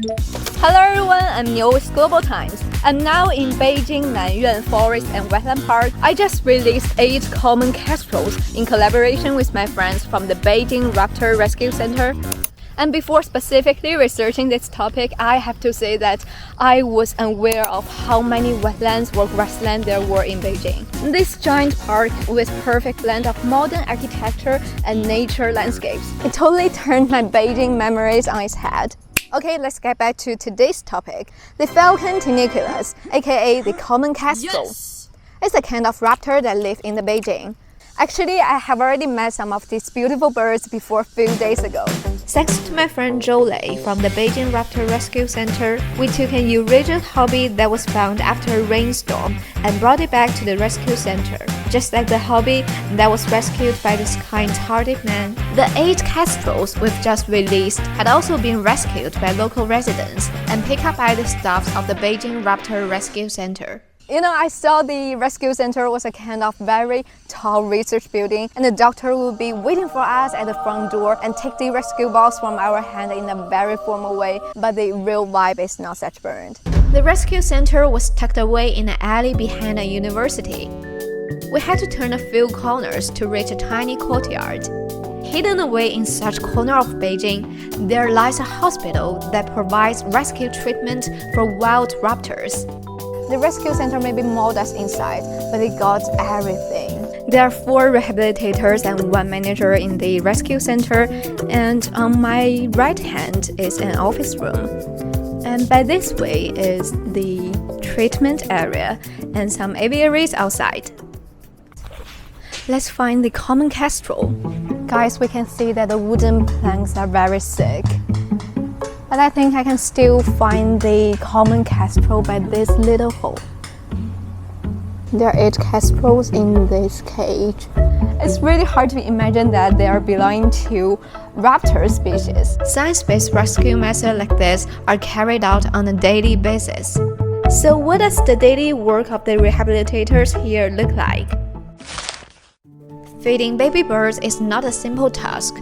Hello everyone, I'm Niu with Global Times. I'm now in Beijing Nanyuan Forest and Wetland Park. I just released 8 common kestrels in collaboration with my friends from the Beijing Raptor Rescue Center. And before specifically researching this topic, I have to say that I was unaware of how many wetlands or grasslands there were in Beijing. This giant park with perfect blend of modern architecture and nature landscapes. It totally turned my Beijing memories on its head. Okay, let's get back to today's topic. The falcon tuniculus, aka the common kestrel. Yes! It's a kind of raptor that live in the Beijing. Actually, I have already met some of these beautiful birds before a few days ago. Thanks to my friend Zhou from the Beijing Raptor Rescue Center, we took an Eurasian hobby that was found after a rainstorm and brought it back to the rescue center. Just like the hobby that was rescued by this kind-hearted man, the 8 kestrels we've just released had also been rescued by local residents and picked up by the staff of the Beijing Raptor Rescue Center. You know, I saw the rescue center was a kind of very tall research building, and the doctor will be waiting for us at the front door and take the rescue box from our hand in a very formal way, but the real vibe is not such burned. The rescue center was tucked away in an alley behind a university. We had to turn a few corners to reach a tiny courtyard. Hidden away in such corner of Beijing, there lies a hospital that provides rescue treatment for wild raptors. The rescue center may be modest inside, but it got everything. There are 4 rehabilitators and 1 manager in the rescue center, and on my right hand is an office room. And by this way is the treatment area and some aviaries outside. Let's find the common kestrel. Guys, we can see that the wooden planks are very thick. But I think I can still find the common kestrel by this little hole. There are 8 kestrels in this cage. It's really hard to imagine that they are belonging to raptor species. Science-based rescue methods like this are carried out on a daily basis. So what does the daily work of the rehabilitators here look like? Feeding baby birds is not a simple task.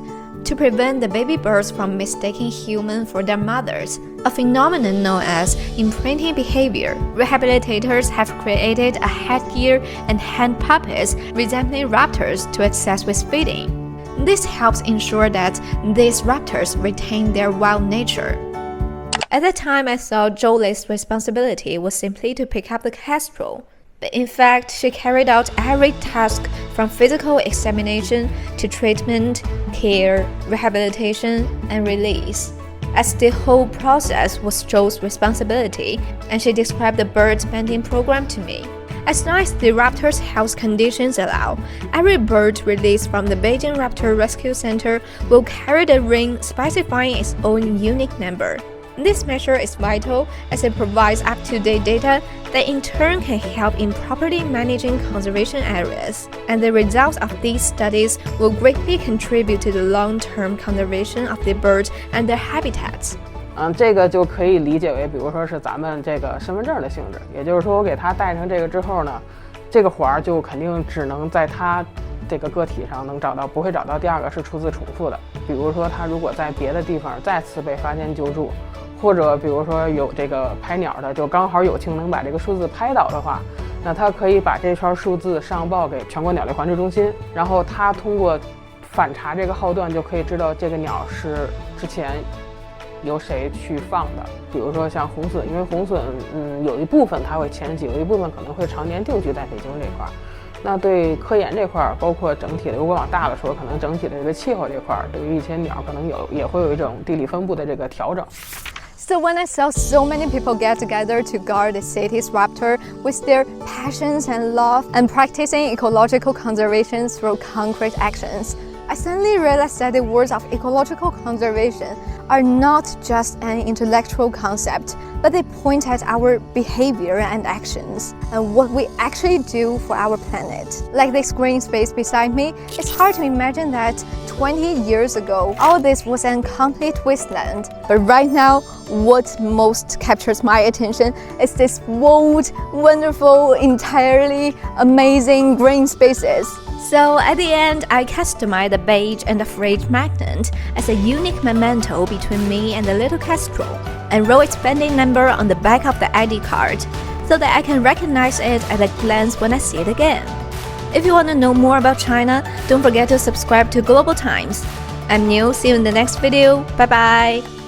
To prevent the baby birds from mistaking humans for their mothers, a phenomenon known as imprinting behavior, rehabilitators have created a headgear and hand puppets resembling raptors to assist with feeding. This helps ensure that these raptors retain their wild nature. At the time, I thought Zhou's responsibility was simply to pick up the kestrel. But in fact, she carried out every task from physical examination to treatment, care, rehabilitation, and release. As the whole process was Zhou's responsibility, and she described the bird banding program to me. As long as the raptor's health conditions allow, every bird released from the Beijing Raptor Rescue Center will carry the ring specifying its own unique number. This measure is vital as it provides up-to-date data that in turn can help in properly managing conservation areas, and the results of these studies will greatly contribute to the long-term conservation of the birds and their habitats. 这个就可以理解为，比如说是咱们这个身份证的性质，也就是说我给它戴上这个之后呢，这个环就肯定只能在它这个个体上能找到，不会找到第2个是初次重复的。比如说它如果在别的地方再次被发现救助。或者比如说有这个拍鸟的，就刚好有幸能把这个数字拍到的话，那他可以把这串数字上报给全国鸟类繁殖中心，然后他通过反查这个号段就可以知道这个鸟是之前由谁去放的。比如说像红隼，因为红隼有一部分它会迁徙，有一部分可能会常年定居在北京这块。那对科研这块，包括整体的，如果往大了说，可能整体的这个气候这块，对于一些鸟可能也会有一种地理分布的这个调整。So when I saw so many people get together to guard the city's raptor with their passions and love and practicing ecological conservation through concrete actions, I suddenly realized that the words of ecological conservation are not just an intellectual concept, but they point at our behavior and actions and what we actually do for our planet. Like this green space beside me, it's hard to imagine that 20 years ago, all this was a complete wasteland. But right now, what most captures my attention is this bold, wonderful, entirely amazing green spaces. So at the end, I customized the badge and the fridge magnet as a unique memento between me and the little kestrel, and wrote its pending number on the back of the ID card, so that I can recognize it at a glance when I see it again. If you want to know more about China, don't forget to subscribe to Global Times. I'm Niu, see you in the next video, bye bye!